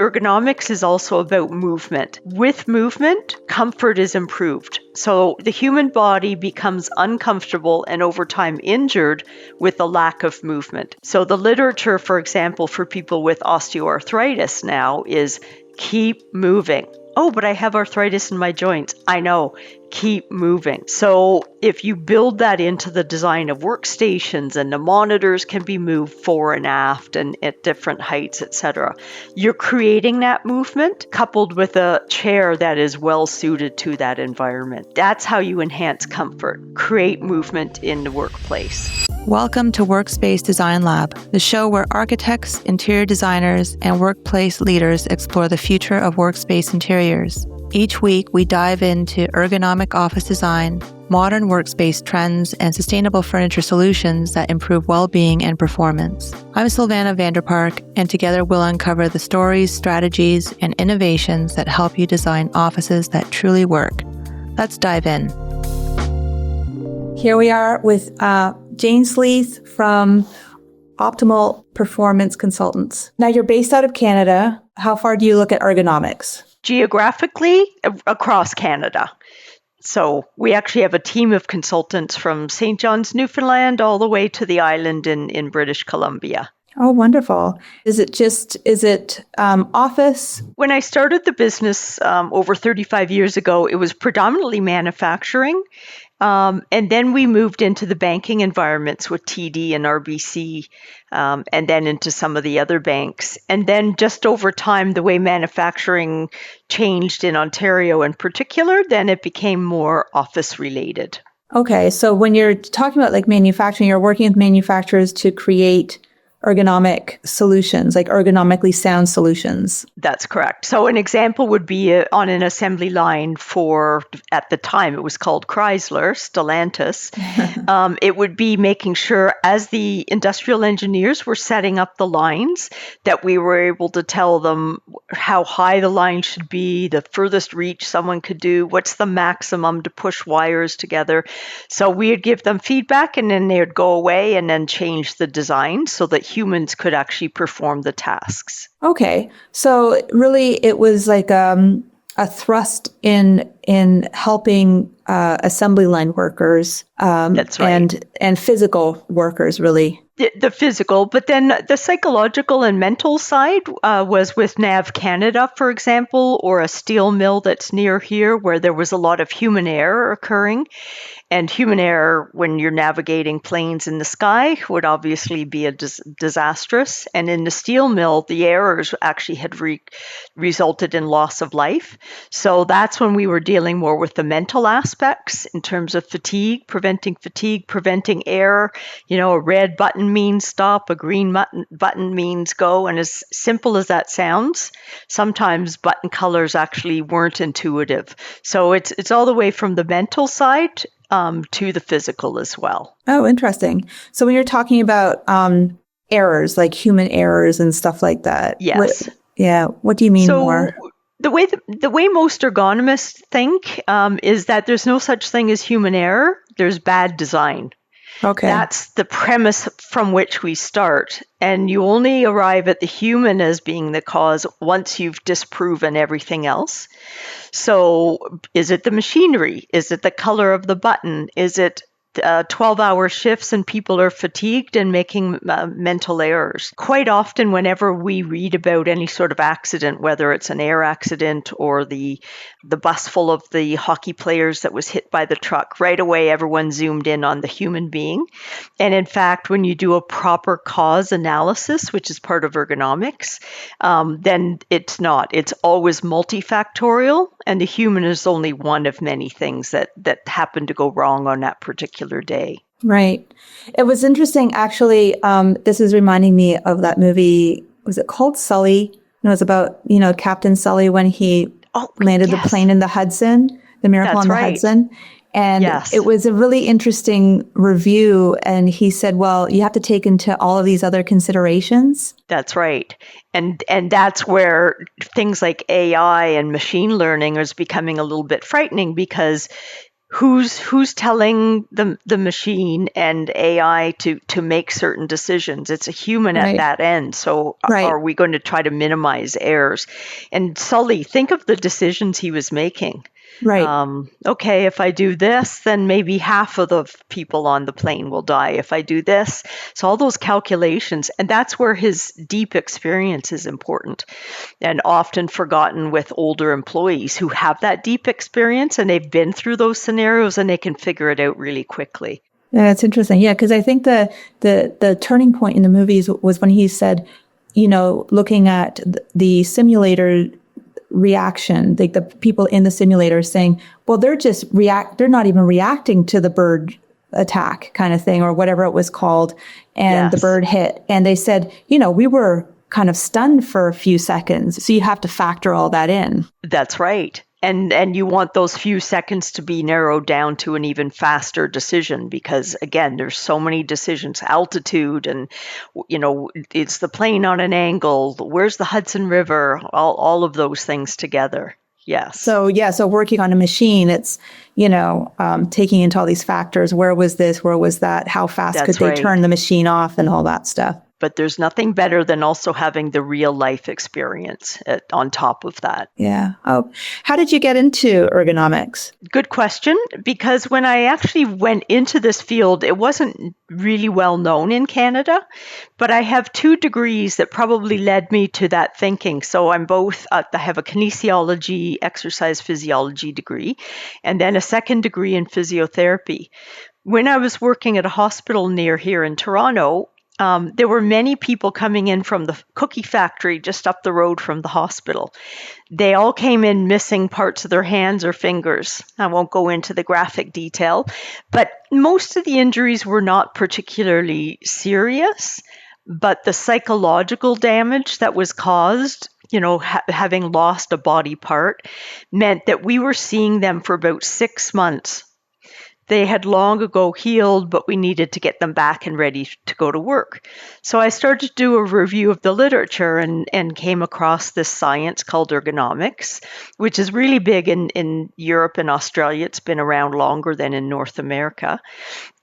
ergonomics is also about movement. With movement, comfort is improved. So the human body becomes uncomfortable and over time injured with the lack of movement. So the literature, for example, for people with osteoarthritis now is keep moving. Oh, but I have arthritis in my joints. I know. Keep moving. So if you build that into the design of workstations and the monitors can be moved fore and aft and at different heights, etc., you're creating that movement coupled with a chair that is well suited to that environment. That's how you enhance comfort. Create movement in the workplace. Welcome to Workspace Design Lab, the show where architects, interior designers, and workplace leaders explore the future of workspace interiors. Each week, we dive into ergonomic office design, modern workspace trends, and sustainable furniture solutions that improve well-being and performance. I'm Syl Vander Park, and together we'll uncover the stories, strategies, and innovations that help you design offices that truly work. Let's dive in. Here we are with Jane Sleeth from Optimal Performance Consultants. Now, you're based out of Canada. How far do you look at ergonomics? Geographically, across Canada. So we actually have a team of consultants from St. John's, Newfoundland, all the way to the island in British Columbia. Oh, wonderful. Is it office? When I started the business over 35 years ago, it was predominantly manufacturing. And then we moved into the banking environments with TD and RBC, and then into some of the other banks. And then just over time, the way manufacturing changed in Ontario in particular, then it became more office related. Okay. So when you're talking about like manufacturing, you're working with manufacturers to create ergonomic solutions, like ergonomically sound solutions. That's correct. So an example would be on an assembly line for, at the time, it was called Chrysler, Stellantis. It would be making sure as the industrial engineers were setting up the lines that we were able to tell them how high the line should be, the furthest reach someone could do, what's the maximum to push wires together. So we would give them feedback and then they would go away and then change the design so that humans could actually perform the tasks. Okay. So really it was like a thrust in helping assembly line workers That's right. and physical workers, really. The physical, but then the psychological and mental side was with NAV Canada, for example, or a steel mill that's near here where there was a lot of human error occurring. And human error, when you're navigating planes in the sky, would obviously be a disastrous. And in the steel mill, the errors actually had resulted in loss of life. So that's when we were dealing more with the mental aspects in terms of fatigue, preventing error. You know, a red button means stop, a green button means go. And as simple as that sounds, sometimes button colors actually weren't intuitive. So it's all the way from the mental side to the physical as well. Oh, interesting. So when you're talking about errors, like human errors and stuff like that. Yes. What do you mean more? The way most ergonomists think is that there's no such thing as human error. There's bad design. Okay. That's the premise from which we start. And you only arrive at the human as being the cause once you've disproven everything else. So is it the machinery? Is it the color of the button? Is it 12-hour shifts and people are fatigued and making mental errors? Quite often, whenever we read about any sort of accident, whether it's an air accident or the bus full of the hockey players that was hit by the truck, right away everyone zoomed in on the human being. And in fact, when you do a proper cause analysis, which is part of ergonomics, then it's not. It's always multifactorial, and the human is only one of many things that happen to go wrong on that particular day. Right. It was interesting, actually. This is reminding me of that movie. Was it called Sully? It was about, Captain Sully when he landed the plane in the Hudson, the Miracle on the Hudson. And it was a really interesting review. And he said, well, you have to take into all of these other considerations. That's right. And that's where things like AI and machine learning is becoming a little bit frightening, because who's telling the machine and AI to make certain decisions? It's a human at Right. that end. So Right. are we going to try to minimize errors? And Sully, think of the decisions he was making. Right. Okay, if I do this, then maybe half of the people on the plane will die. If I do this, so all those calculations, and that's where his deep experience is important and often forgotten with older employees who have that deep experience and they've been through those scenarios and they can figure it out really quickly. Yeah, that's interesting. Yeah, because I think the turning point in the movies was when he said, looking at the simulator reaction, like the people in the simulator saying, well, they're not even reacting to the bird attack kind of thing or whatever it was called. And the Yes, bird hit. And they said, we were kind of stunned for a few seconds. So you have to factor all that in. that's right. And you want those few seconds to be narrowed down to an even faster decision because again, there's so many decisions, altitude and it's the plane on an angle, where's the Hudson River, all of those things together. Yes. So yeah, so working on a machine, it's, taking into all these factors. Where was this? Where was that? How fast could That's they right. turn the machine off and all that stuff? But there's nothing better than also having the real life experience on top of that. Yeah. Oh, how did you get into ergonomics? Good question, because when I actually went into this field, it wasn't really well known in Canada, but I have 2 degrees that probably led me to that thinking. So I have a kinesiology, exercise physiology degree, and then a second degree in physiotherapy. When I was working at a hospital near here in Toronto, there were many people coming in from the cookie factory just up the road from the hospital. They all came in missing parts of their hands or fingers. I won't go into the graphic detail, but most of the injuries were not particularly serious, but the psychological damage that was caused, having lost a body part, meant that we were seeing them for about 6 months. They had long ago healed, but we needed to get them back and ready to go to work. So I started to do a review of the literature and came across this science called ergonomics, which is really big in Europe and Australia. It's been around longer than in North America.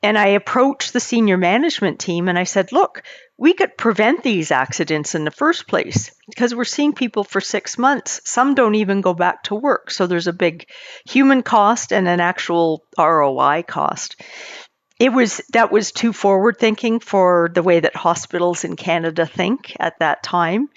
And I approached the senior management team and I said, look, we could prevent these accidents in the first place because we're seeing people for 6 months. Some don't even go back to work. So there's a big human cost and an actual ROI cost. That was too forward thinking for the way that hospitals in Canada think at that time.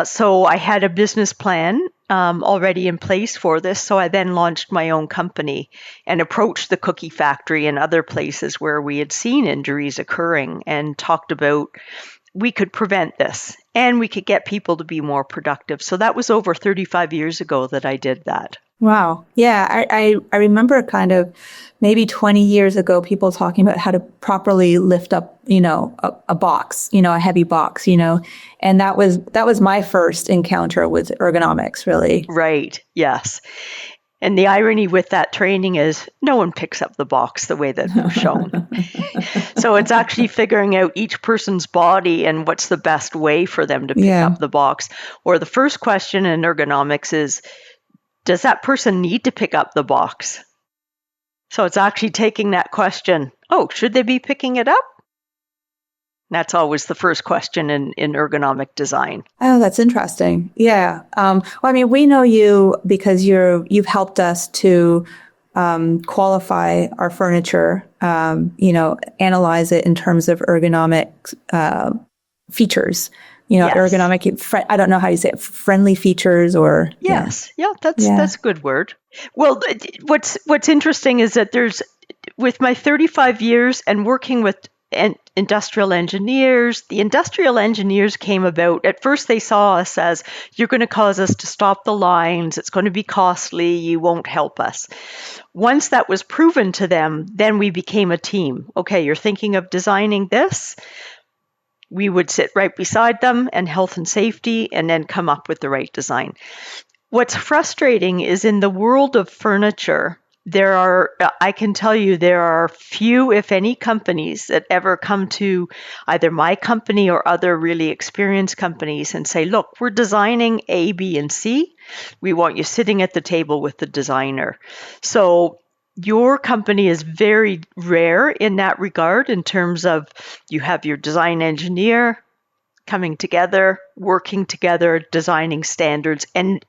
So I had a business plan already in place for this. So I then launched my own company and approached the cookie factory and other places where we had seen injuries occurring and talked about we could prevent this and we could get people to be more productive. So that was over 35 years ago that I did that. Wow. Yeah. I remember kind of maybe 20 years ago, people talking about how to properly lift up, a box, a heavy box, and that was my first encounter with ergonomics, really. Right. Yes. And the irony with that training is no one picks up the box the way that we're shown. So it's actually figuring out each person's body and what's the best way for them to pick Yeah. up the box. Or the first question in ergonomics is, does that person need to pick up the box? So it's actually taking that question, should they be picking it up? That's always the first question in ergonomic design. Oh, that's interesting. Yeah. Well, I mean, we know you because you've helped us to qualify our furniture, analyze it in terms of ergonomic features. Yes. Ergonomic, I don't know how you say it, friendly features or... Yes. Yeah, that's a good word. Well, what's interesting is that with my 35 years and working with industrial engineers, the industrial engineers came about, at first they saw us as, you're going to cause us to stop the lines, it's going to be costly, you won't help us. Once that was proven to them, then we became a team. Okay, you're thinking of designing this? We would sit right beside them and health and safety and then come up with the right design. What's frustrating is in the world of furniture, I can tell you there are few, if any, companies that ever come to either my company or other really experienced companies and say, look, we're designing A, B, and C. We want you sitting at the table with the designer. So your company is very rare in that regard, in terms of you have your design engineer coming together, working together, designing standards, and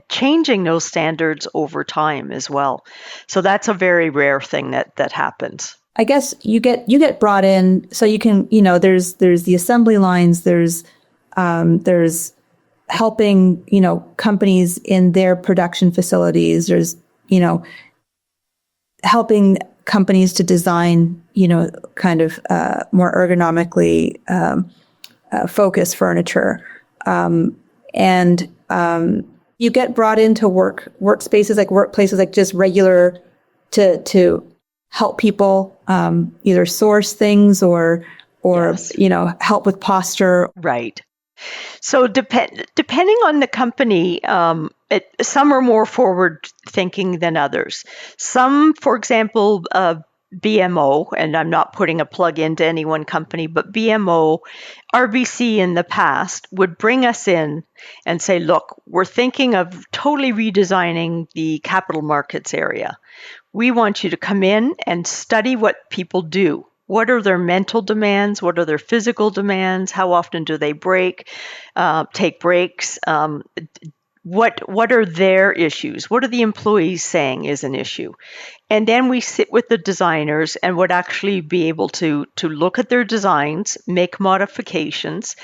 changing those standards over time as well. So that's a very rare thing that happens. I guess you get brought in, so you can, there's the assembly lines, there's helping, companies in their production facilities. There's, helping companies to design, kind of more ergonomically focused furniture. And you get brought into workspaces, like workplaces, like just regular to help people either source things or Yes. help with posture. Right. So depending on the company, some are more forward thinking than others. Some, for example, BMO, and I'm not putting a plug into any one company, but BMO, RBC in the past would bring us in and say, look, we're thinking of totally redesigning the capital markets area. We want you to come in and study what people do. What are their mental demands? What are their physical demands? How often do they take breaks? What are their issues? What are the employees saying is an issue? And then we sit with the designers and would actually be able to look at their designs, make modifications,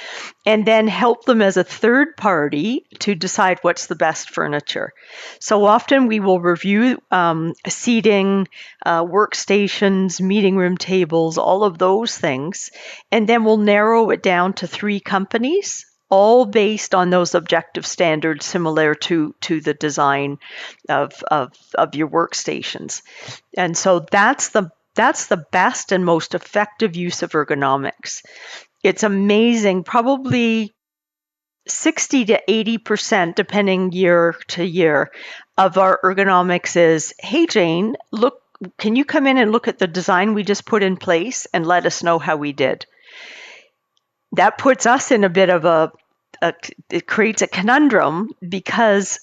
and then help them as a third party to decide what's the best furniture. So often we will review seating, workstations, meeting room tables, all of those things, and then we'll narrow it down to 3 companies, all based on those objective standards similar to the design of your workstations. And so that's the best and most effective use of ergonomics. It's amazing, probably 60 to 80%, depending year to year, of our ergonomics is, hey, Jane, look, can you come in and look at the design we just put in place and let us know how we did? That puts us in a bit of it creates a conundrum, because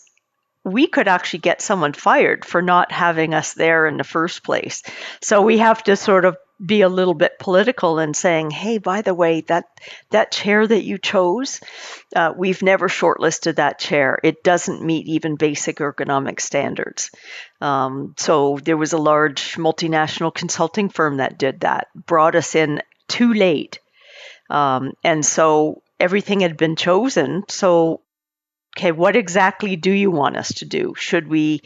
we could actually get someone fired for not having us there in the first place. So we have to sort of be a little bit political and saying, hey, by the way, that chair that you chose, we've never shortlisted that chair. It doesn't meet even basic ergonomic standards. So there was a large multinational consulting firm that did that, brought us in too late. And so everything had been chosen. So, okay, what exactly do you want us to do? Should we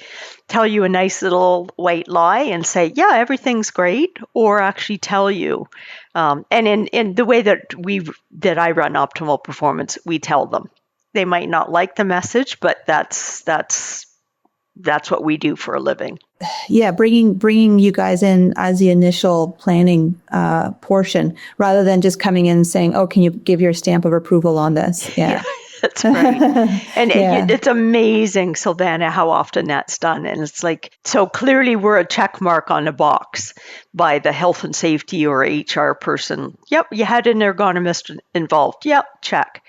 tell you a nice little white lie and say, yeah, everything's great, or actually tell you? And in the way that I run Optimal Performance, we tell them. They might not like the message, but that's what we do for a living. Yeah, bringing you guys in as the initial planning portion, rather than just coming in and saying, "Oh, can you give your stamp of approval on this?" Yeah. That's right. And Yeah. it's amazing, Syl Vander, how often that's done. And it's like, so clearly we're a check mark on a box by the health and safety or HR person. Yep, you had an ergonomist involved. Yep, check.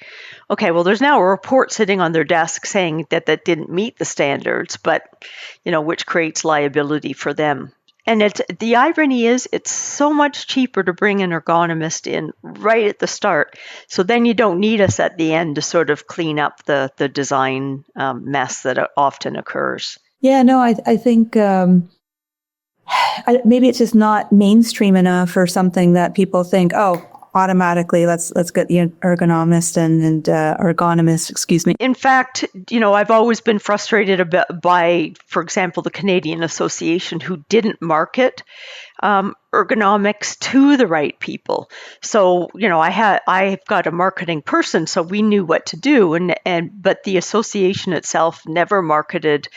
Okay, well, there's now a report sitting on their desk saying that didn't meet the standards, but, which creates liability for them. And the irony is, it's so much cheaper to bring an ergonomist in right at the start. So then you don't need us at the end to sort of clean up the design mess that often occurs. Yeah, no, I think maybe it's just not mainstream enough, or something that people think, oh, automatically let's get the ergonomist and ergonomist, excuse me. In fact, I've always been frustrated a bit by, for example, the Canadian Association, who didn't market ergonomics to the right people. So, I've got a marketing person, so we knew what to do, but the association itself never marketed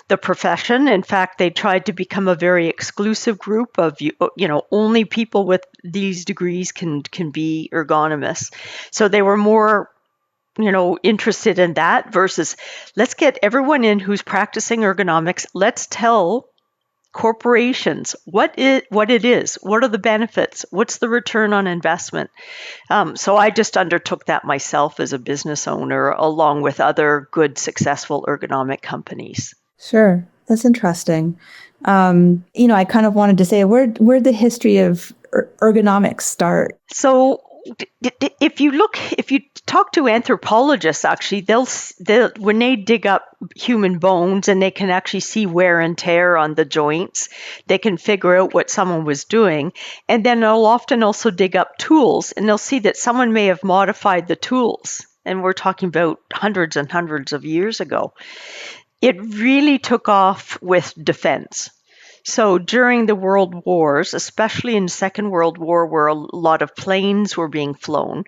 the profession. In fact, they tried to become a very exclusive group of, only people with these degrees can be ergonomists. So they were more interested in that versus, let's get everyone in who's practicing ergonomics. Let's tell corporations what it is, what are the benefits, what's the return on investment. So I just undertook that myself as a business owner, along with other good, successful ergonomic companies. Sure, that's interesting. I kind of wanted to say, where'd the history of ergonomics start? So if you talk to anthropologists, actually, they'll when they dig up human bones and they can actually see wear and tear on the joints, they can figure out what someone was doing. And then they'll often also dig up tools, and they'll see that someone may have modified the tools. And we're talking about hundreds and hundreds of years ago. It really took off with defense. So during the World Wars, especially in the Second World War, where a lot of planes were being flown,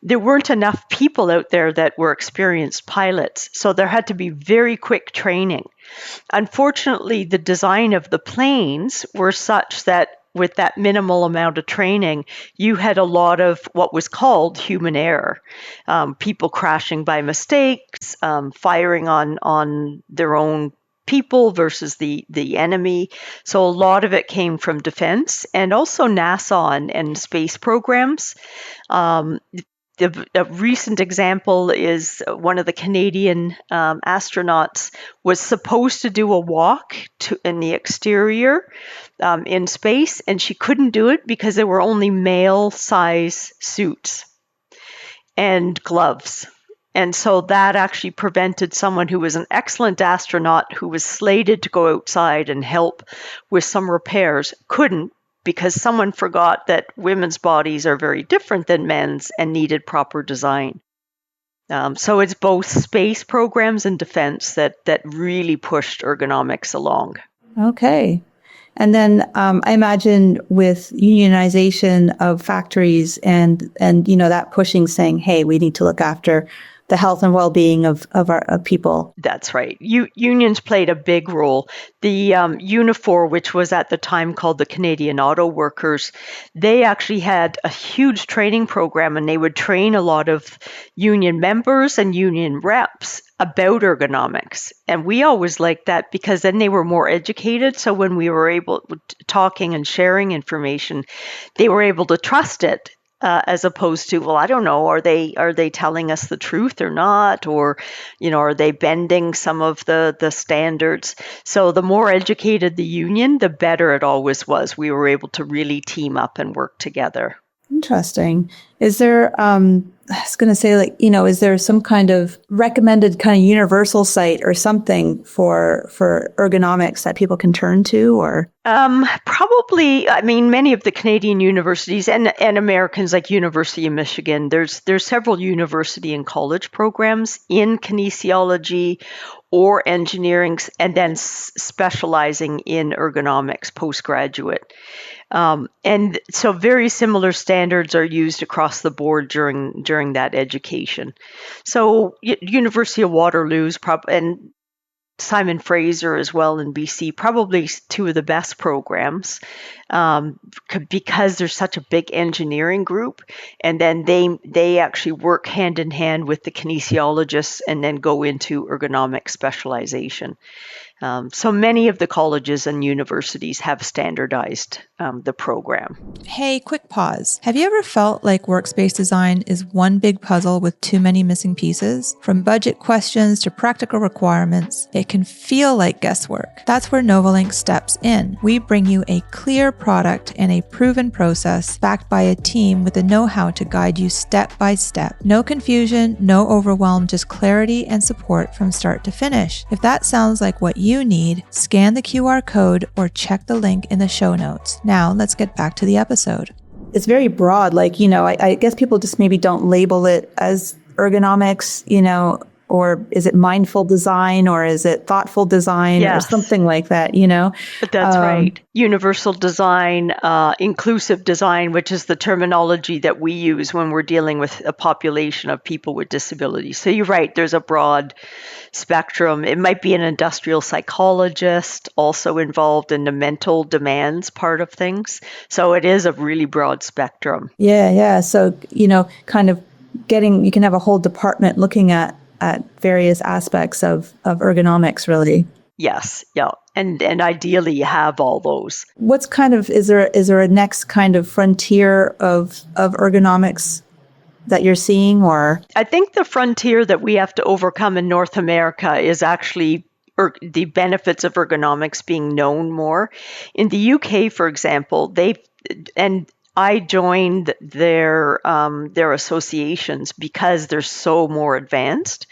there weren't enough people out there that were experienced pilots. So there had to be very quick training. Unfortunately, the design of the planes were such that with that minimal amount of training, you had a lot of what was called human error. People crashing by mistakes, firing on their own people versus the enemy. So a lot of it came from defense, and also NASA and space programs. A recent example is one of the Canadian astronauts was supposed to do a walk in the exterior in space, and she couldn't do it because there were only male size suits and gloves. And so that actually prevented someone who was an excellent astronaut, who was slated to go outside and help with some repairs, couldn't, because someone forgot that women's bodies are very different than men's and needed proper design. So it's both space programs and defense that really pushed ergonomics along. Okay. And then I imagine with unionization of factories and that pushing, saying, hey, we need to look after the health and well-being of people. That's right. Unions played a big role. The Unifor, which was at the time called the Canadian Auto Workers, they actually had a huge training program, and they would train a lot of union members and union reps about ergonomics. And we always liked that because then they were more educated. So when we were talking and sharing information, they were able to trust it. As opposed to, well, I don't know, are they telling us the truth or not? Or, are they bending some of the standards? So the more educated the union, the better it always was. We were able to really team up and work together. Interesting. Is there, I was going to say, is there some kind of recommended kind of universal site or something for ergonomics that people can turn to, or? Probably, many of the Canadian universities and Americans, like University of Michigan, there's several university and college programs in kinesiology or engineering, and then specializing in ergonomics postgraduate. And so very similar standards are used across the board during that education. So University of Waterloo's and Simon Fraser as well in BC, probably two of the best programs because there's such a big engineering group, and then they actually work hand in hand with the kinesiologists and then go into ergonomic specialization. So many of the colleges and universities have standardized the program. Hey, quick pause. Have you ever felt like workspace design is one big puzzle with too many missing pieces? From budget questions to practical requirements, it can feel like guesswork. That's where Novalink steps in. We bring you a clear product and a proven process backed by a team with the know-how to guide you step by step. No confusion, no overwhelm, just clarity and support from start to finish. If that sounds like what you need, scan the QR code or check the link in the show notes. Now, let's get back to the episode. It's very broad. I guess people just maybe don't label it as ergonomics, or is it mindful design, or is it thoughtful design, or something like that, That's right. Universal design, inclusive design, which is the terminology that we use when we're dealing with a population of people with disabilities. So you're right, there's a broad spectrum. It might be an industrial psychologist also involved in the mental demands part of things. So it is a really broad spectrum. Yeah. So, kind of you can have a whole department looking at various aspects of ergonomics, really. Yes, yeah. And ideally you have all those. What's is there a next kind of frontier of ergonomics that you're seeing, or? I think the frontier that we have to overcome in North America is actually the benefits of ergonomics being known more. In the UK, for example, I joined their associations because they're so more advanced.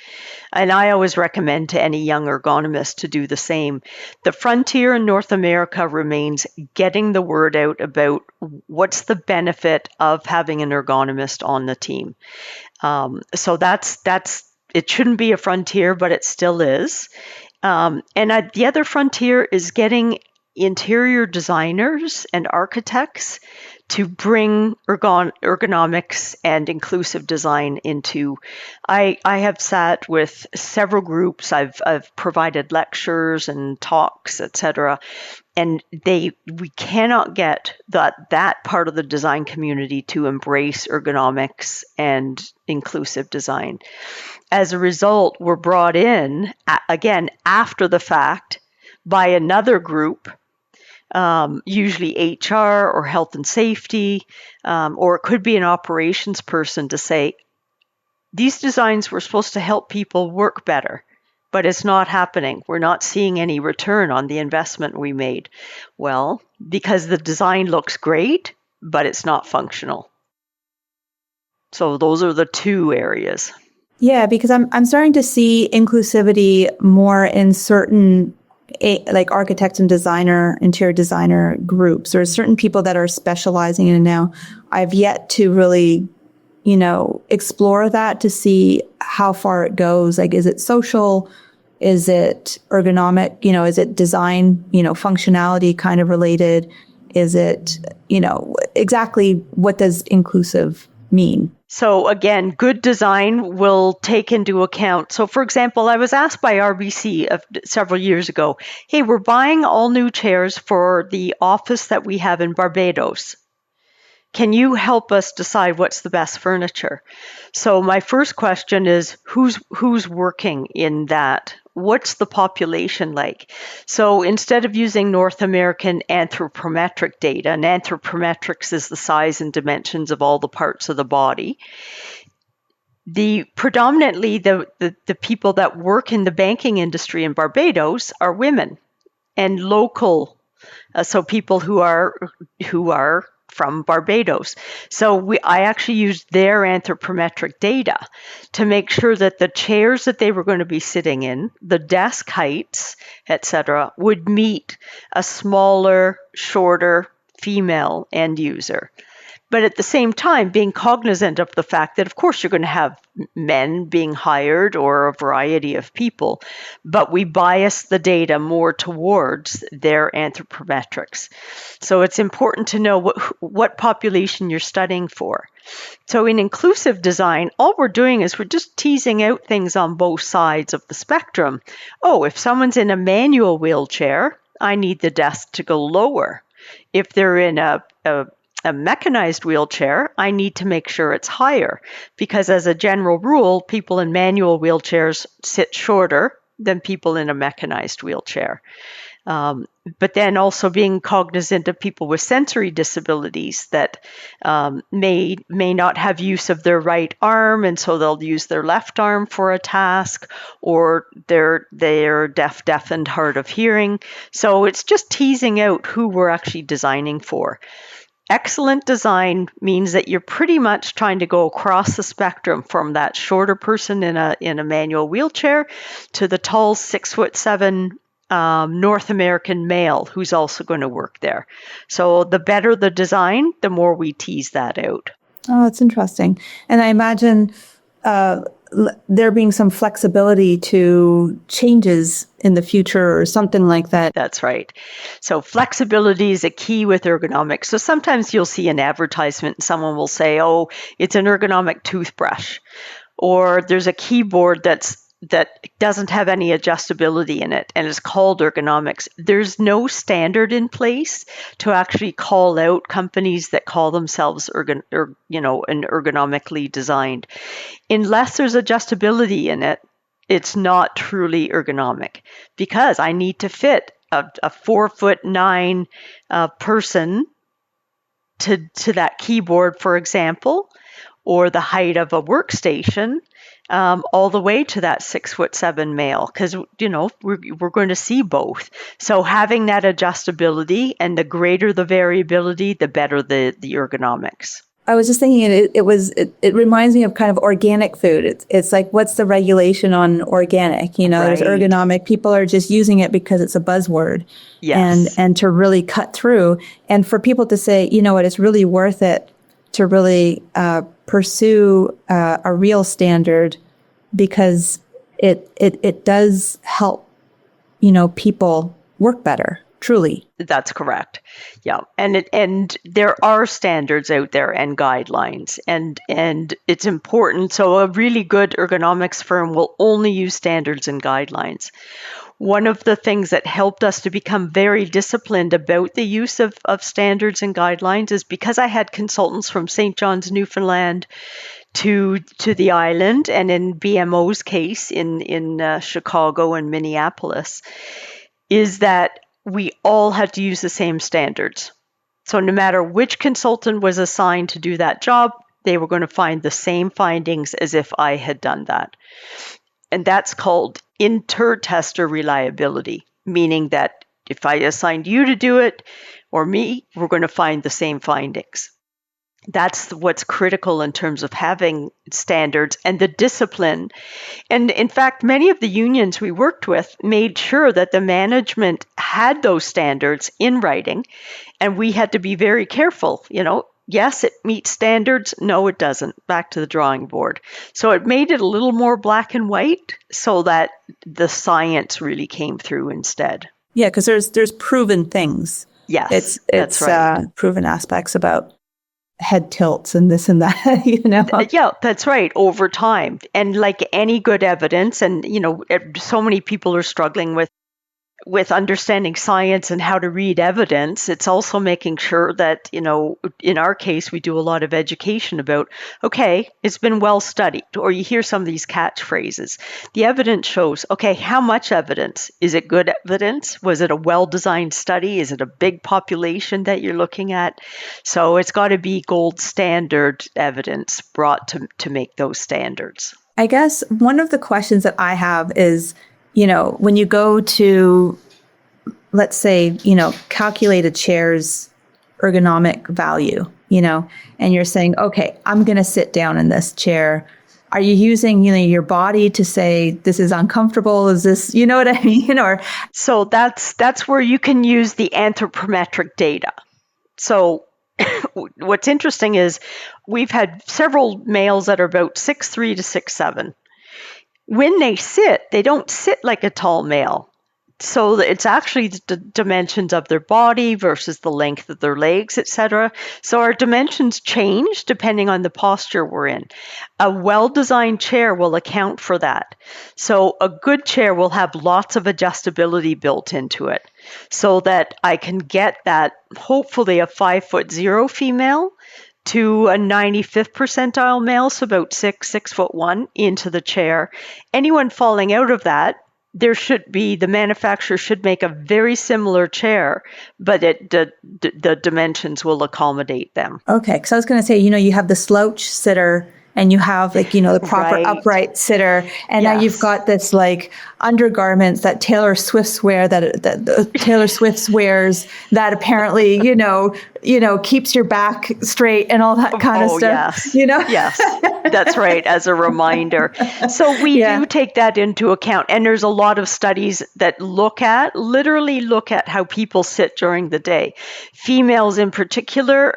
And I always recommend to any young ergonomist to do the same. The frontier in North America remains getting the word out about what's the benefit of having an ergonomist on the team. So that's it shouldn't be a frontier, but it still is. The other frontier is getting interior designers and architects to bring ergonomics and inclusive design into. I have sat with several groups. I've provided lectures and talks, etc. And we cannot get that part of the design community to embrace ergonomics and inclusive design. As a result, we're brought in again after the fact by another group, usually HR or health and safety, or it could be an operations person, to say, these designs were supposed to help people work better, but it's not happening. We're not seeing any return on the investment we made. Well, because the design looks great, but it's not functional. So those are the two areas. Yeah, because I'm starting to see inclusivity more in certain like architect and interior designer groups. There's certain people that are specializing in it now. I've yet to really, explore that to see how far it goes. Like, is it social? Is it ergonomic? Is it design, functionality kind of related? Is it, exactly what does inclusive mean? So again, good design will take into account. So for example, I was asked by RBC several years ago, hey, we're buying all new chairs for the office that we have in Barbados. Can you help us decide what's the best furniture? So my first question is, who's working in that? What's the population like? So instead of using North American anthropometric data, and anthropometrics is the size and dimensions of all the parts of the body, predominantly the people that work in the banking industry in Barbados are women and local, so people who are from Barbados. So I actually used their anthropometric data to make sure that the chairs that they were going to be sitting in, the desk heights, etc., would meet a smaller, shorter female end user. But at the same time, being cognizant of the fact that, of course, you're going to have men being hired or a variety of people, but we bias the data more towards their anthropometrics. So it's important to know what population you're studying for. So in inclusive design, all we're doing is we're just teasing out things on both sides of the spectrum. Oh, if someone's in a manual wheelchair, I need the desk to go lower. If they're in a mechanized wheelchair, I need to make sure it's higher, because as a general rule, people in manual wheelchairs sit shorter than people in a mechanized wheelchair. But then also being cognizant of people with sensory disabilities that may not have use of their right arm, and so they'll use their left arm for a task, or they're deaf and hard of hearing. So it's just teasing out who we're actually designing for. Excellent design means that you're pretty much trying to go across the spectrum from that shorter person in a manual wheelchair to the tall 6'7" North American male who's also going to work there. So the better the design, the more we tease that out. Oh, that's interesting. And I imagine there being some flexibility to changes in the future or something like that. That's right. So flexibility is a key with ergonomics. So sometimes you'll see an advertisement and someone will say, oh, it's an ergonomic toothbrush, or there's a keyboard that doesn't have any adjustability in it and is called ergonomics. There's no standard in place to actually call out companies that call themselves ergonomically designed. Unless there's adjustability in it, it's not truly ergonomic, because I need to fit a 4'9" person to that keyboard, for example, or the height of a workstation. all the way to that 6'7" male, because we're going to see both. So having that adjustability, and the greater the variability, the better the ergonomics. I was just thinking it reminds me of kind of organic food. It's like, what's the regulation on organic? There's Right. ergonomic. People are just using it because it's a buzzword. Yes. And to really cut through, and for people to say, you know what, it's really worth it to really pursue a real standard, because it does help people work better. Truly. That's correct. Yeah. And there are standards out there and guidelines, and it's important. So a really good ergonomics firm will only use standards and guidelines. One of the things that helped us to become very disciplined about the use of standards and guidelines is because I had consultants from St. John's, Newfoundland to the island, and in BMO's case in Chicago and Minneapolis, is that we all had to use the same standards. So no matter which consultant was assigned to do that job, they were going to find the same findings as if I had done that. And that's called inter-tester reliability, meaning that if I assigned you to do it or me, we're going to find the same findings. That's what's critical in terms of having standards and the discipline. And in fact, many of the unions we worked with made sure that the management had those standards in writing, and we had to be very careful. Yes, it meets standards. No, it doesn't. Back to the drawing board. So it made it a little more black and white so that the science really came through instead. Yeah, because there's proven things. Yes, it's right. Proven aspects about head tilts and this and that, Yeah, that's right, over time. And like any good evidence, and so many people are struggling with understanding science and how to read evidence. It's also making sure that, in our case, we do a lot of education about, okay, it's been well studied, or you hear some of these catchphrases. The evidence shows, okay, how much evidence? Is it good evidence? Was it a well-designed study? Is it a big population that you're looking at? So it's got to be gold standard evidence brought to make those standards. I guess one of the questions that I have is, when you go to, let's say, calculate a chair's ergonomic value, and you're saying, okay, I'm going to sit down in this chair. Are you using, your body to say, this is uncomfortable? Is this, you know what I mean? Or so that's where you can use the anthropometric data. So what's interesting is we've had several males that are about 6'3" to 6'7". When they sit, they don't sit like a tall male. So it's actually the dimensions of their body versus the length of their legs, etc. So our dimensions change depending on the posture we're in. A well-designed chair will account for that. So a good chair will have lots of adjustability built into it, so that I can get that, hopefully a 5'0" female to a 95th percentile male, so about 6'1" into the chair. Anyone falling out of that, the manufacturer should make a very similar chair, but the dimensions will accommodate them. Okay, because I was going to say, you have the slouch sitter, and you have the proper Right. upright sitter, and Yes. now you've got this undergarments that Taylor Swift wears that apparently keeps your back straight and all that kind of stuff. Yes. Yes, that's right. As a reminder, so we do take that into account, and there's a lot of studies that literally look at how people sit during the day. Females in particular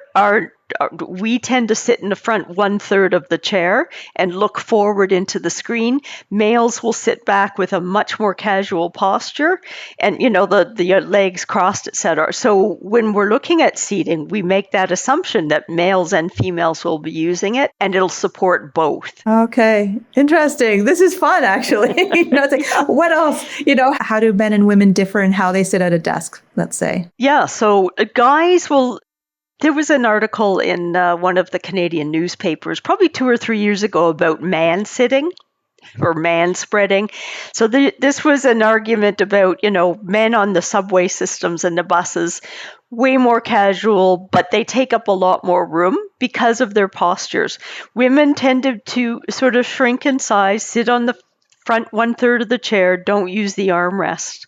we tend to sit in the front 1/3 of the chair and look forward into the screen. Males will sit back with a much more casual posture, and the legs crossed, etc. So when we're looking at seating, we make that assumption that males and females will be using it, and it'll support both. Okay, interesting. This is fun, actually. It's like, what else? How do men and women differ in how they sit at a desk, let's say? Yeah, so guys will. There was an article in one of the Canadian newspapers probably 2 or 3 years ago about man sitting. or man spreading. So this was an argument about, men on the subway systems and the buses, way more casual, but they take up a lot more room because of their postures. Women tended to sort of shrink in size, sit on the front 1/3 of the chair, don't use the armrest.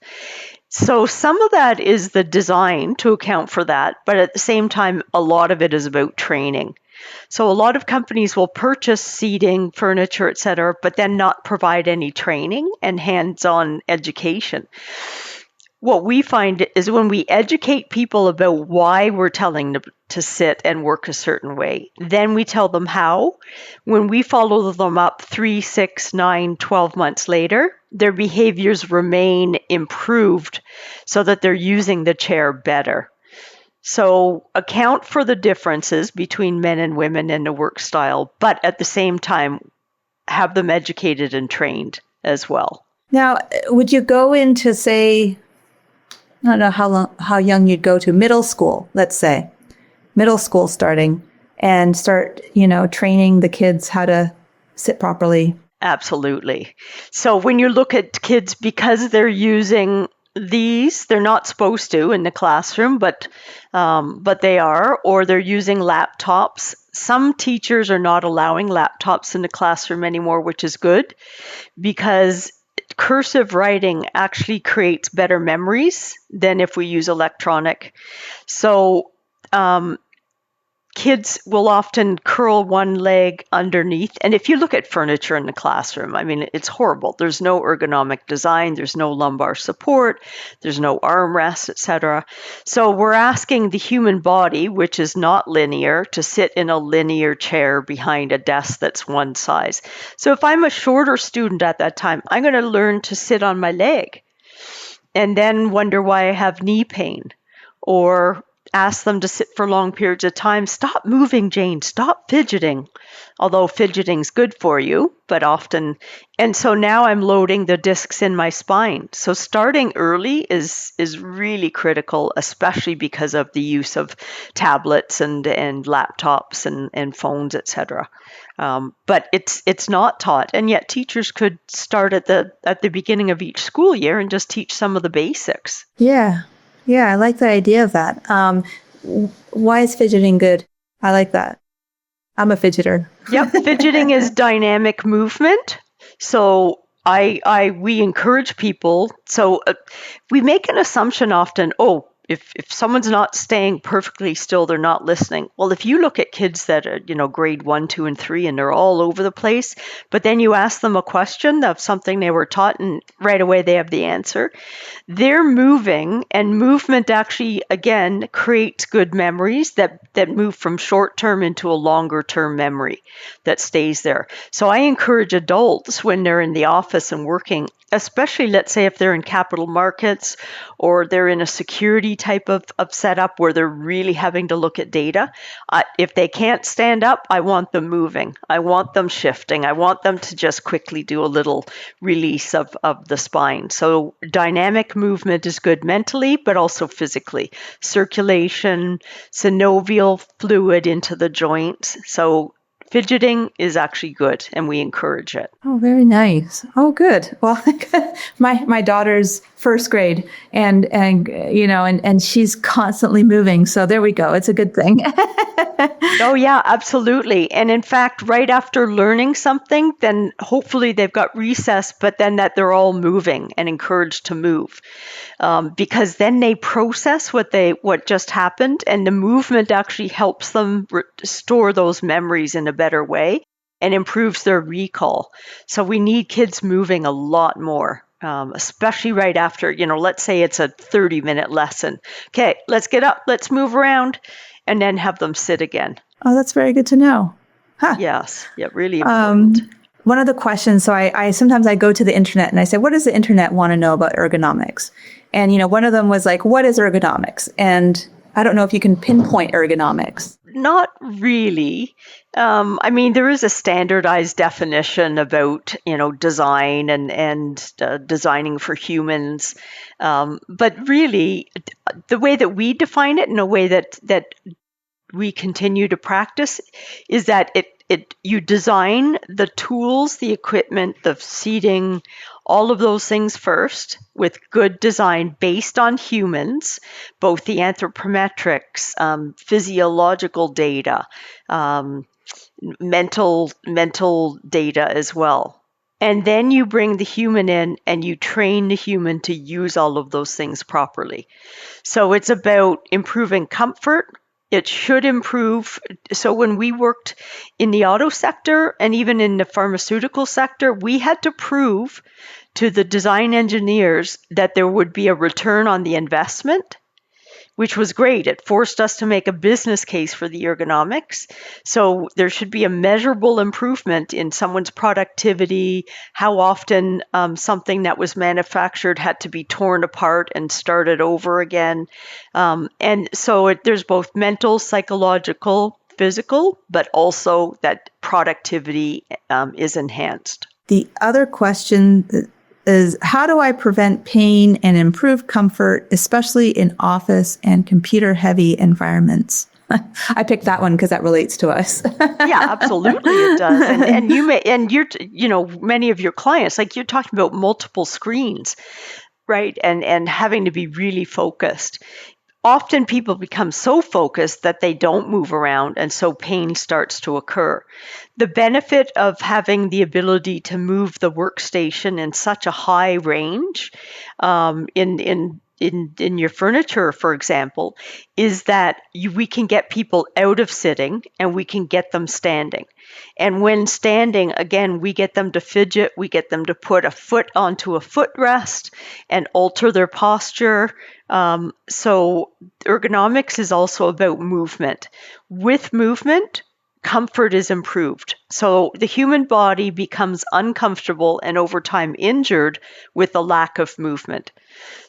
So some of that is the design to account for that, but at the same time, a lot of it is about training. So a lot of companies will purchase seating, furniture, et cetera, but then not provide any training and hands-on education. What we find is when we educate people about why we're telling them to sit and work a certain way, then we tell them how. When we follow them up 3, 6, 9, 12 months later, their behaviors remain improved so that they're using the chair better. So account for the differences between men and women in the work style, but at the same time, have them educated and trained as well. Now, would you go into, say, I don't know how young you'd go to, middle school, let's say, middle school starting, and start, training the kids how to sit properly? Absolutely. So when you look at kids, because they're using these, they're not supposed to in the classroom, but they are, or they're using laptops. Some teachers are not allowing laptops in the classroom anymore, which is good, because cursive writing actually creates better memories than if we use electronic. So kids will often curl one leg underneath. And if you look at furniture in the classroom, I mean, it's horrible. There's no ergonomic design. There's no lumbar support. There's no armrest, etc. So we're asking the human body, which is not linear, to sit in a linear chair behind a desk that's one size. So if I'm a shorter student at that time, I'm going to learn to sit on my leg and then wonder why I have knee pain, or ask them to sit for long periods of time. Stop moving, Jane. Stop fidgeting. Although fidgeting's good for you, but often. And so now I'm loading the discs in my spine. So starting early is really critical, especially because of the use of tablets and laptops and phones, etc. But it's not taught, and yet teachers could start at the beginning of each school year and just teach some of the basics. Yeah, I like the idea of that. Why is fidgeting good? I like that. I'm a fidgeter. Yep, fidgeting is dynamic movement. So we encourage people. So we make an assumption often, if someone's not staying perfectly still, they're not listening. Well, if you look at kids that are, grade 1, 2, and 3, and they're all over the place, but then you ask them a question of something they were taught, and right away they have the answer. They're moving, and movement actually, again, creates good memories that move from short-term into a longer-term memory that stays there. So I encourage adults when they're in the office and working, especially, let's say, if they're in capital markets or they're in a security type of setup where they're really having to look at data. If they can't stand up, I want them moving. I want them shifting. I want them to just quickly do a little release of the spine. So dynamic movement is good mentally, but also physically. Circulation, synovial fluid into the joints. So fidgeting is actually good, and we encourage it. Oh, very nice. Oh, good. Well, my daughter's first grade, and she's constantly moving. So there we go. It's a good thing. Oh, yeah, absolutely. And in fact, right after learning something, then hopefully they've got recess, but then that they're all moving and encouraged to move. Because then they process what just happened, and the movement actually helps them store those memories in a better way and improves their recall. So we need kids moving a lot more, especially right after, let's say it's a 30-minute lesson. Okay, let's get up, let's move around, and then have them sit again. Oh, that's very good to know. Huh. Yes, yeah, really important. One of the questions, so I sometimes I go to the internet and I say, what does the internet want to know about ergonomics? And, one of them was like, what is ergonomics? And I don't know if you can pinpoint ergonomics. Not really. There is a standardized definition about, design and designing for humans. But really, the way that we define it, and a way that we continue to practice, is that you design the tools, the equipment, the seating, all of those things first with good design based on humans, both the anthropometrics, physiological data, mental data as well. And then you bring the human in and you train the human to use all of those things properly. So it's about improving comfort. It should improve. So when we worked in the auto sector and even in the pharmaceutical sector, we had to prove to the design engineers that there would be a return on the investment, which was great. It forced us to make a business case for the ergonomics. So there should be a measurable improvement in someone's productivity, how often something that was manufactured had to be torn apart and started over again. And so there's both mental, psychological, physical, but also that productivity is enhanced. The other question is, how do I prevent pain and improve comfort, especially in office and computer-heavy environments? I picked that one because that relates to us. Yeah, absolutely it does. And many of your clients, like you're talking about multiple screens, right? And having to be really focused. Often people become so focused that they don't move around, and so pain starts to occur. The benefit of having the ability to move the workstation in such a high range in your furniture, for example, is that we can get people out of sitting and we can get them standing. And when standing, again, we get them to fidget, we get them to put a foot onto a footrest and alter their posture. So ergonomics is also about movement. With movement, comfort is improved. So the human body becomes uncomfortable and over time injured with the lack of movement.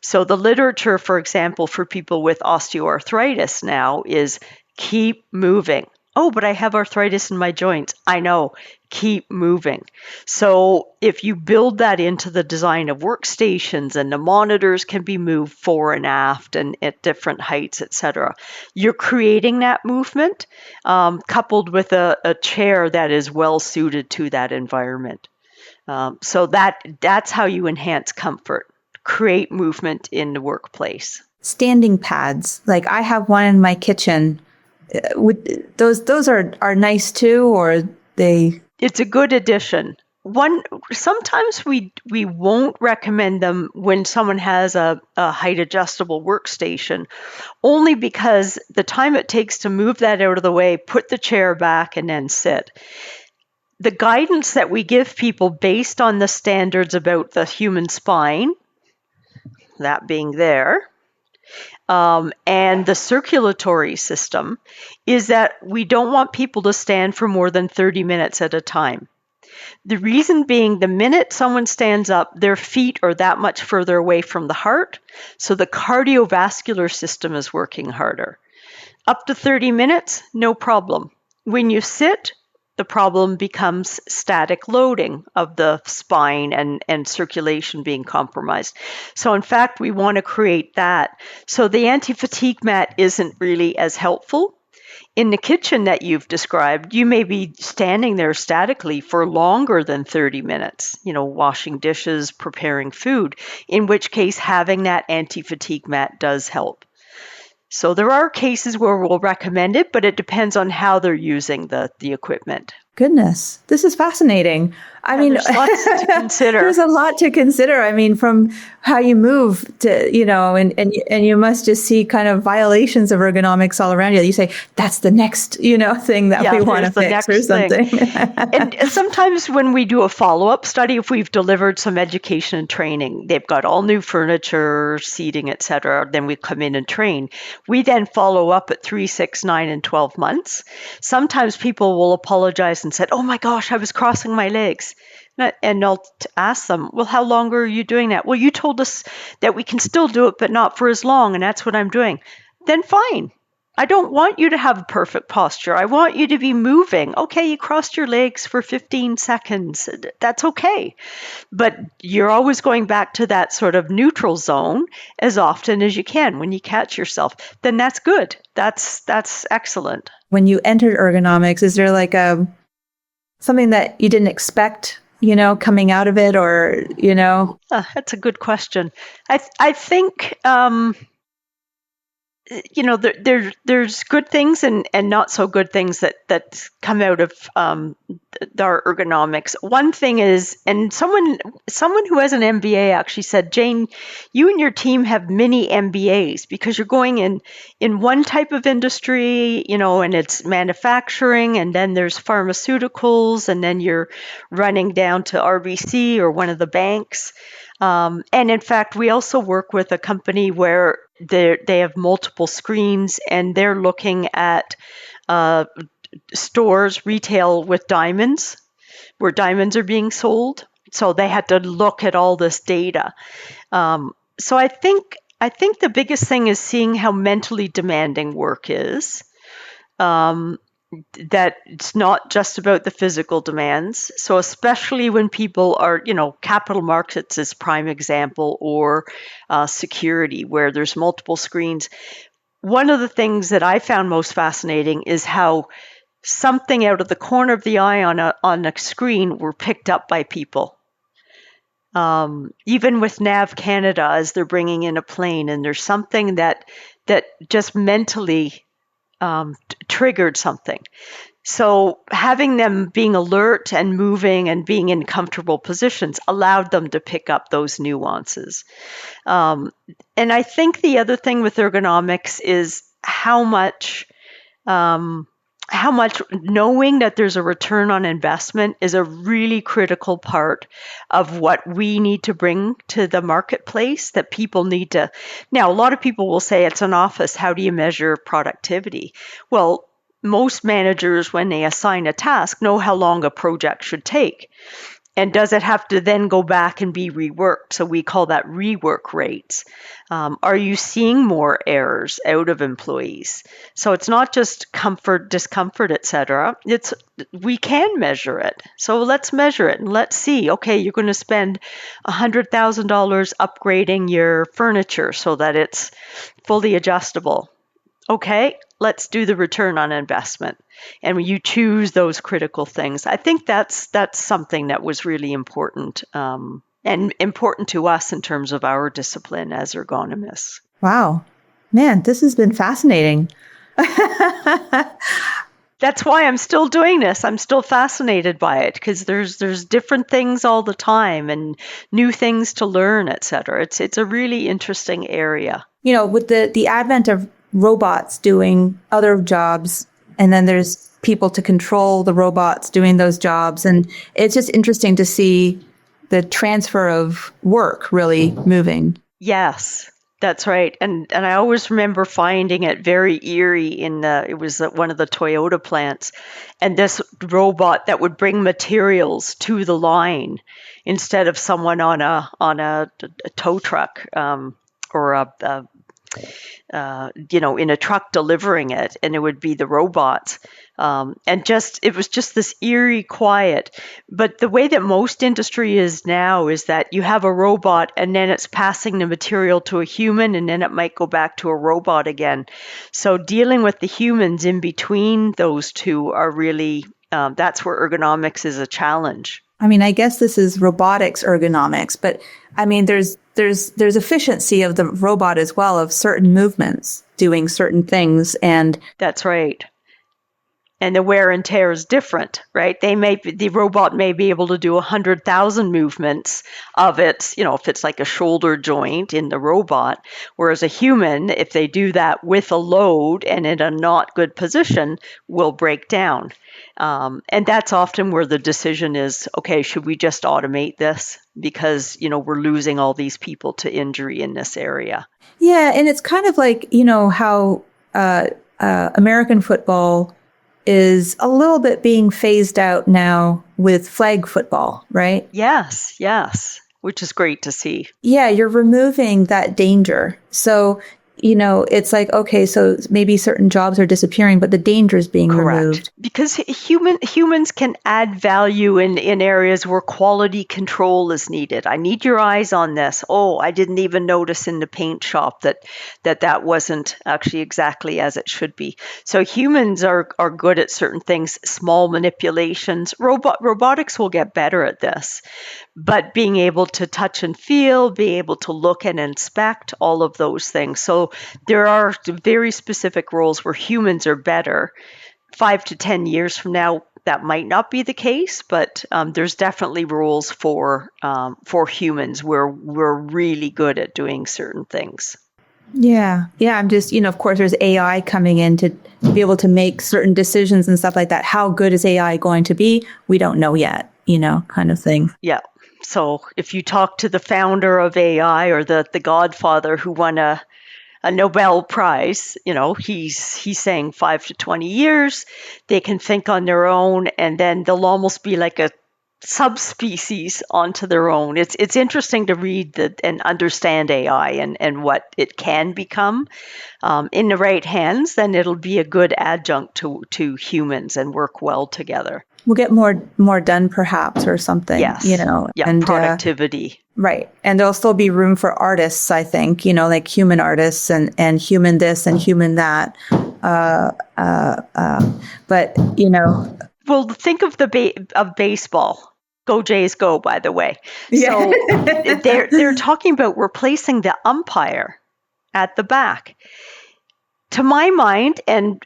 So the literature, for example, for people with osteoarthritis now is keep moving. Oh, but I have arthritis in my joints. I know. Keep moving. So if you build that into the design of workstations and the monitors can be moved fore and aft and at different heights, etc., you're creating that movement coupled with a chair that is well suited to that environment. So that's how you enhance comfort. Create movement in the workplace. Standing pads. Like I have one in my kitchen. Those are nice too, or they? It's a good addition. Sometimes we won't recommend them when someone has a height adjustable workstation, only because the time it takes to move that out of the way, put the chair back, and then sit. The guidance that we give people based on the standards about the human spine, that being there, and the circulatory system, is that we don't want people to stand for more than 30 minutes at a time. The reason being, the minute someone stands up, their feet are that much further away from the heart, so the cardiovascular system is working harder. Up to 30 minutes, no problem. When you sit, the problem becomes static loading of the spine and circulation being compromised. So in fact, we want to create that. So the anti-fatigue mat isn't really as helpful. In the kitchen that you've described, you may be standing there statically for longer than 30 minutes, washing dishes, preparing food, in which case having that anti-fatigue mat does help. So there are cases where we'll recommend it, but it depends on how they're using the equipment. Goodness, this is fascinating. I mean, there's lots to consider. There's a lot to consider. I mean, from how you move to, and you must just see kind of violations of ergonomics all around you. You say, that's the next, thing that we want to fix or something. And sometimes when we do a follow-up study, if we've delivered some education and training, they've got all new furniture, seating, et cetera, then we come in and train. We then follow up at 3, 6, 9, and 12 months. Sometimes people will apologize and said, oh my gosh, I was crossing my legs. And I'll ask them, well, how long are you doing that? Well, you told us that we can still do it, but not for as long, and that's what I'm doing. Then fine. I don't want you to have a perfect posture. I want you to be moving. Okay, you crossed your legs for 15 seconds. That's okay. But you're always going back to that sort of neutral zone as often as you can. When you catch yourself, then that's good. That's excellent. When you entered ergonomics, is there like a something that you didn't expect, coming out of it, or, That's a good question. I think there's good things and not so good things that come out of our ergonomics. One thing is, and someone who has an MBA actually said, Jane, you and your team have mini MBAs because you're going in one type of industry, and it's manufacturing, and then there's pharmaceuticals, and then you're running down to RBC or one of the banks. And in fact, we also work with a company where they have multiple screens, and they're looking at stores, retail with diamonds, where diamonds are being sold. So they had to look at all this data. So I think the biggest thing is seeing how mentally demanding work is. That it's not just about the physical demands. So especially when people are, capital markets is prime example, or security, where there's multiple screens. One of the things that I found most fascinating is how something out of the corner of the eye on a screen were picked up by people. Even with Nav Canada, as they're bringing in a plane, and there's something that just mentally triggered something. So having them being alert and moving and being in comfortable positions allowed them to pick up those nuances. And I think the other thing with ergonomics is how much knowing that there's a return on investment is a really critical part of what we need to bring to the marketplace, that people need to. Now, a lot of people will say it's an office. How do you measure productivity? Well, most managers, when they assign a task, know how long a project should take. And does it have to then go back and be reworked? So we call that rework rates. Are you seeing more errors out of employees? So it's not just comfort, discomfort, etc. We can measure it. So let's measure it and let's see. Okay, you're going to spend $100,000 upgrading your furniture so that it's fully adjustable. Okay, let's do the return on investment. And when you choose those critical things, I think that's something that was really important, and important to us in terms of our discipline as ergonomists. Wow. Man, this has been fascinating. That's why I'm still doing this. I'm still fascinated by it, because there's different things all the time and new things to learn, etc. It's a really interesting area. With the advent of robots doing other jobs, and then there's people to control the robots doing those jobs. And it's just interesting to see the transfer of work really moving. Yes, that's right. And I always remember finding it very eerie it was at one of the Toyota plants, and this robot that would bring materials to the line instead of someone on a tow truck, or in a truck delivering it, and it would be the robots. And it was just this eerie quiet. But the way that most industry is now is that you have a robot, and then it's passing the material to a human, and then it might go back to a robot again. So dealing with the humans in between those two are really, that's where ergonomics is a challenge. I mean, I guess this is robotics ergonomics, but I mean, there's efficiency of the robot as well, of certain movements doing certain things. And that's right. And the wear and tear is different, right? The robot may be able to do 100,000 movements of it, if it's like a shoulder joint in the robot, whereas a human, if they do that with a load and in a not good position, will break down. And that's often where the decision is, okay, should we just automate this? Because, we're losing all these people to injury in this area. Yeah, and it's kind of like, how American football is a little bit being phased out now with flag football, right? Yes, which is great to see. Yeah, you're removing that danger. So it's like, okay, so maybe certain jobs are disappearing, but the danger is being removed. Because humans can add value in areas where quality control is needed. I need your eyes on this. Oh, I didn't even notice in the paint shop that wasn't actually exactly as it should be. So humans are good at certain things, small manipulations. Robotics will get better at this. But being able to touch and feel, be able to look and inspect, all of those things. So there are very specific roles where humans are better. 5 to 10 years from now, that might not be the case, but there's definitely roles for humans where we're really good at doing certain things. Yeah. I'm just, of course, there's AI coming in to be able to make certain decisions and stuff like that. How good is AI going to be? We don't know yet, kind of thing. Yeah. So if you talk to the founder of AI or the godfather who won a Nobel Prize, he's saying 5 to 20 years, they can think on their own, and then they'll almost be like a subspecies onto their own. It's interesting to read and understand AI and what it can become. In the right hands, then it'll be a good adjunct to humans and work well together. We'll get more done perhaps or something, Yes. Yeah, and productivity. Right. And there'll still be room for artists, I think, like human artists and human this and human that. But, Well, think of of baseball. Go Jays go, by the way. Yeah. So they're talking about replacing the umpire at the back. To my mind, and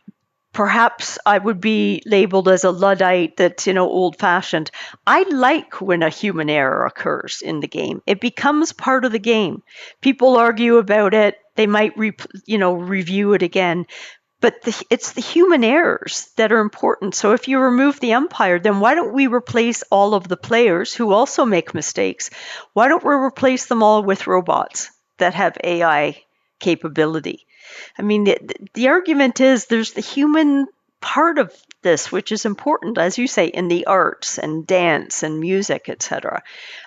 perhaps I would be labeled as a Luddite that's, old-fashioned, I like when a human error occurs in the game. It becomes part of the game. People argue about it. They might review it again. But it's the human errors that are important. So if you remove the umpire, then why don't we replace all of the players who also make mistakes? Why don't we replace them all with robots that have AI capability? I mean, the argument is there's the human part of this, which is important, as you say, in the arts and dance and music, etc.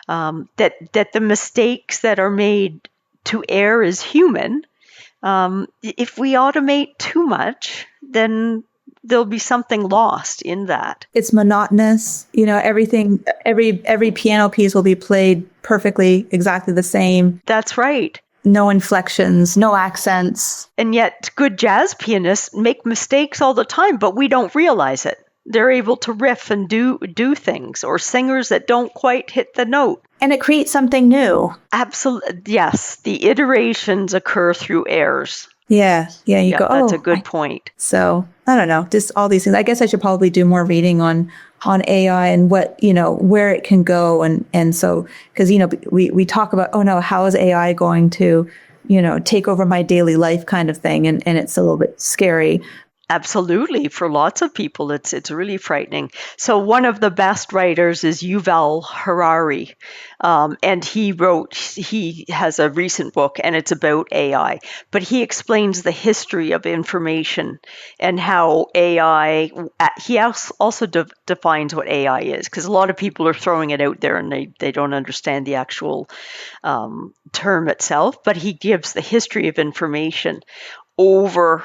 That the mistakes that are made to err is human. If we automate too much, then there'll be something lost in that. It's monotonous. Everything, every piano piece will be played perfectly, exactly the same. That's right. No inflections, no accents. And yet good jazz pianists make mistakes all the time, but we don't realize it. They're able to riff and do things, or singers that don't quite hit the note. And it creates something new. Absolutely. Yes. The iterations occur through errors. Yeah. You go, that's a good point. So I don't know, just all these things. I guess I should probably do more reading on AI and what, where it can go. And so, because, we talk about, oh no, how is AI going to, take over my daily life kind of thing. And it's a little bit scary. Absolutely. For lots of people, it's really frightening. So one of the best writers is Yuval Harari. And he has a recent book, and it's about AI. But he explains the history of information and how AI, he also defines what AI is, because a lot of people are throwing it out there and they don't understand the actual term itself. But he gives the history of information over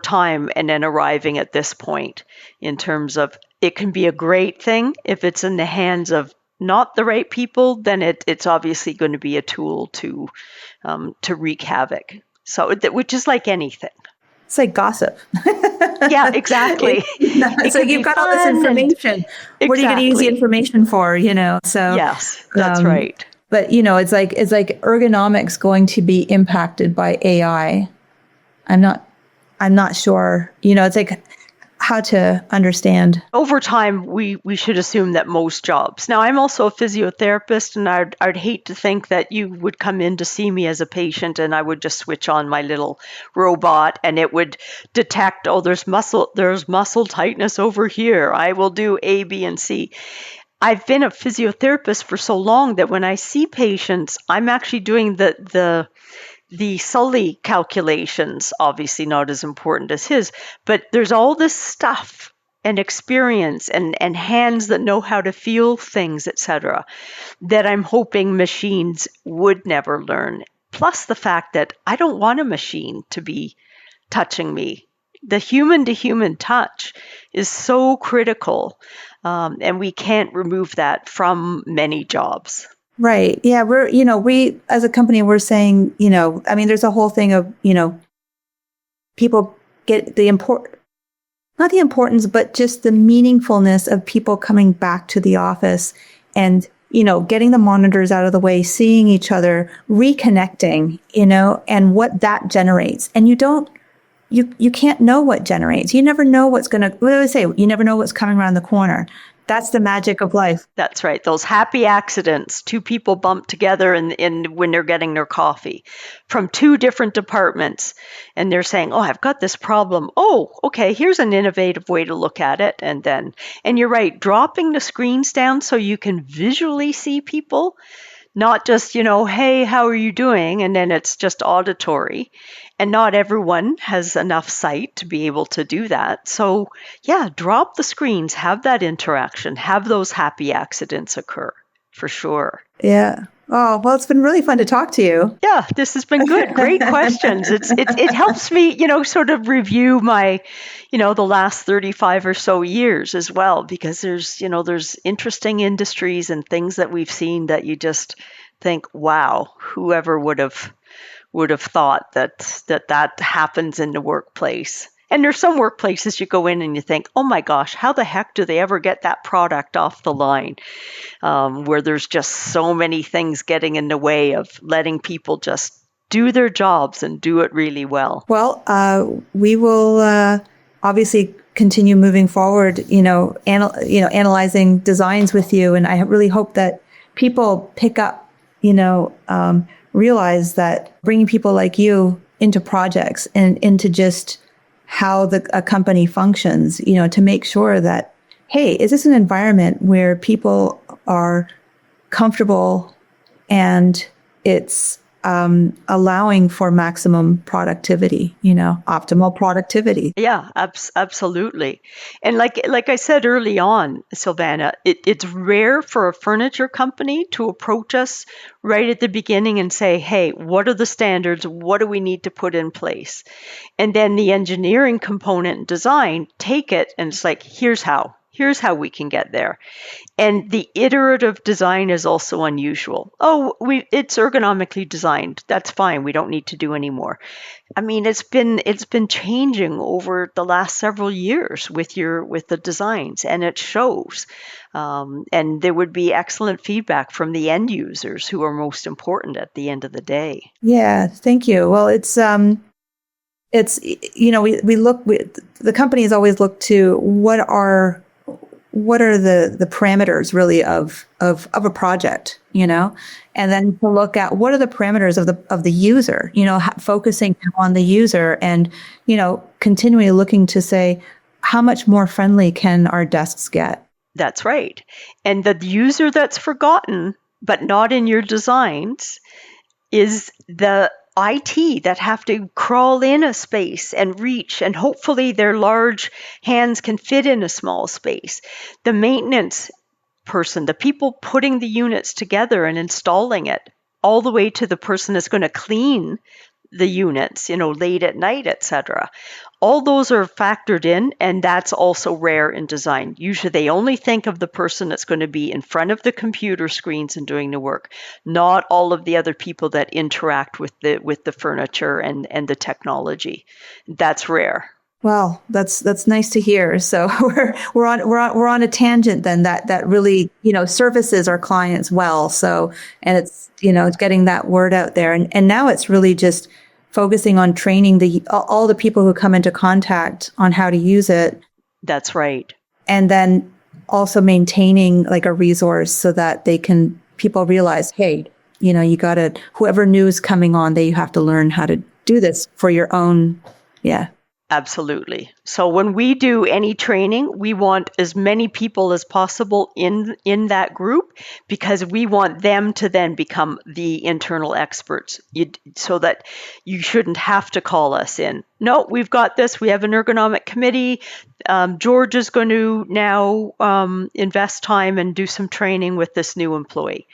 time, and then arriving at this point in terms of it can be a great thing if it's in the hands of not the right people. Then it's obviously going to be a tool to wreak havoc. So which is like anything. It's like gossip. Yeah, exactly. It's like you've got all this information. What are you going to use the information for? So yes, that's right. But it's like ergonomics going to be impacted by AI. I'm not sure, it's like how to understand. Over time, we should assume that most jobs. Now, I'm also a physiotherapist, and I'd hate to think that you would come in to see me as a patient and I would just switch on my little robot and it would detect, oh, there's muscle tightness over here. I will do A, B, and C. I've been a physiotherapist for so long that when I see patients, I'm actually doing the Sully calculations, obviously not as important as his, but there's all this stuff and experience and hands that know how to feel things, etc., that I'm hoping machines would never learn. plus the fact that I don't want a machine to be touching me. The human to human touch is so critical, and we can't remove that from many jobs. Right. Yeah. We as a company, we're saying, there's a whole thing of, people get not the importance, but just the meaningfulness of people coming back to the office and, getting the monitors out of the way, seeing each other, reconnecting, and what that generates. And you can't know what generates. You never know what do they say? You never know what's coming around the corner. That's the magic of life. That's right. Those happy accidents, two people bump together when they're getting their coffee from two different departments, and they're saying, oh, I've got this problem. Oh, okay, here's an innovative way to look at it. And you're right, dropping the screens down so you can visually see people, not just, hey, how are you doing? And then it's just auditory. And not everyone has enough sight to be able to do that. So, yeah, drop the screens, have that interaction, have those happy accidents occur, for sure. Yeah. Oh, well, it's been really fun to talk to you. Yeah, this has been good. Great questions. It helps me, sort of review my, the last 35 or so years as well, because there's interesting industries and things that we've seen that you just think, wow, whoever would have thought that happens in the workplace. And there's some workplaces you go in and you think, oh my gosh, how the heck do they ever get that product off the line? Where there's just so many things getting in the way of letting people just do their jobs and do it really well. Well, we will obviously continue moving forward, analyzing designs with you. And I really hope that people pick up, realize that bringing people like you into projects and into just how a company functions, to make sure that, hey, is this an environment where people are comfortable and it's allowing for maximum productivity, optimal productivity. Yeah, absolutely. And like I said early on, Sylvana, it's rare for a furniture company to approach us right at the beginning and say, hey, what are the standards? What do we need to put in place? And then the engineering component and design take it and it's like, here's how we can get there. And the iterative design is also unusual. Oh, it's ergonomically designed. That's fine. We don't need to do any more. I mean, it's been changing over the last several years with the designs, and it shows. And there would be excellent feedback from the end users, who are most important at the end of the day. Yeah, thank you. Well, the companies always look to what are the parameters really of a project, and then to look at what are the parameters of the user, focusing on the user and, continually looking to say, how much more friendly can our desks get? That's right. And the user that's forgotten, but not in your designs, is the IT that have to crawl in a space and reach, and hopefully their large hands can fit in a small space. The maintenance person, the people putting the units together and installing it, all the way to the person that's going to clean the units, late at night, etc. All those are factored in, and that's also rare in design. Usually they only think of the person that's going to be in front of the computer screens and doing the work, not all of the other people that interact with the furniture and the technology. That's rare. Well, that's nice to hear. So we're on a tangent then that really, services our clients well. So, and it's getting that word out there, and now it's really just focusing on training all the people who come into contact on how to use it. That's right. And then also maintaining like a resource so that people realize, hey, you whoever new is coming on, you have to learn how to do this for your own. Yeah. Absolutely. So when we do any training, we want as many people as possible in that group, because we want them to then become the internal experts, so that you shouldn't have to call us in. No, we've got this. We have an ergonomic committee. George is going to now invest time and do some training with this new employee.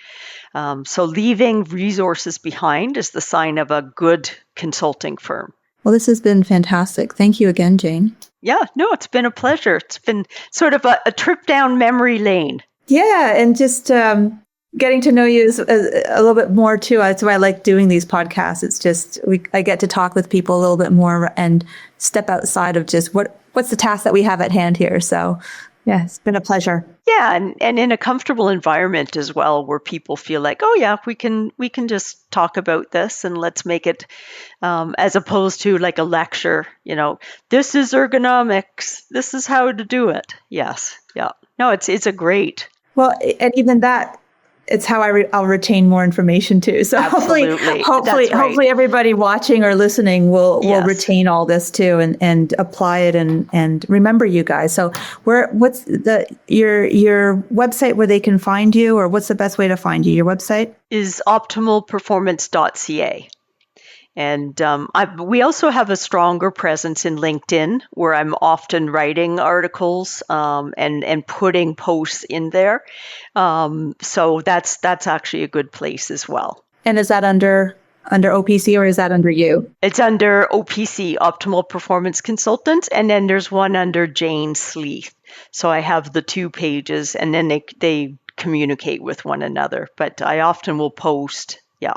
So leaving resources behind is the sign of a good consulting firm. Well, this has been fantastic. Thank you again, Jane. Yeah, no, it's been a pleasure. It's been sort of a trip down memory lane. Yeah, and just getting to know you a little bit more too. That's why I like doing these podcasts. It's just I get to talk with people a little bit more and step outside of just what's the task that we have at hand here. So yeah, it's been a pleasure. Yeah, and in a comfortable environment as well, where people feel like, oh yeah, we can just talk about this, and let's make it as opposed to like a lecture. This is ergonomics. This is how to do it. Yes, yeah. No, it's a great. Well, and even that, it's how I'll retain more information too. So Absolutely. hopefully everybody watching or listening will retain all this too and apply it and remember you guys. So what's your website where they can find you, or what's the best way to find you? Your website is optimalperformance.ca. And we also have a stronger presence in LinkedIn, where I'm often writing articles and putting posts in there. So that's actually a good place as well. And is that under OPC, or is that under you? It's under OPC, Optimal Performance Consultants, and then there's one under Jane Sleeth. So I have the two pages, and then they communicate with one another. But I often will post, yeah.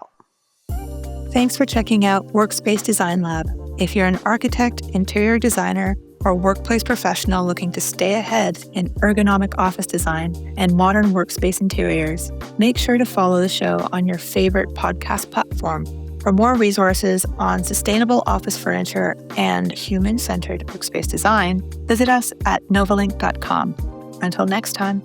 Thanks for checking out Workspace Design Lab. If you're an architect, interior designer, or workplace professional looking to stay ahead in ergonomic office design and modern workspace interiors, make sure to follow the show on your favorite podcast platform. For more resources on sustainable office furniture and human-centered workspace design, visit us at novalink.com. Until next time.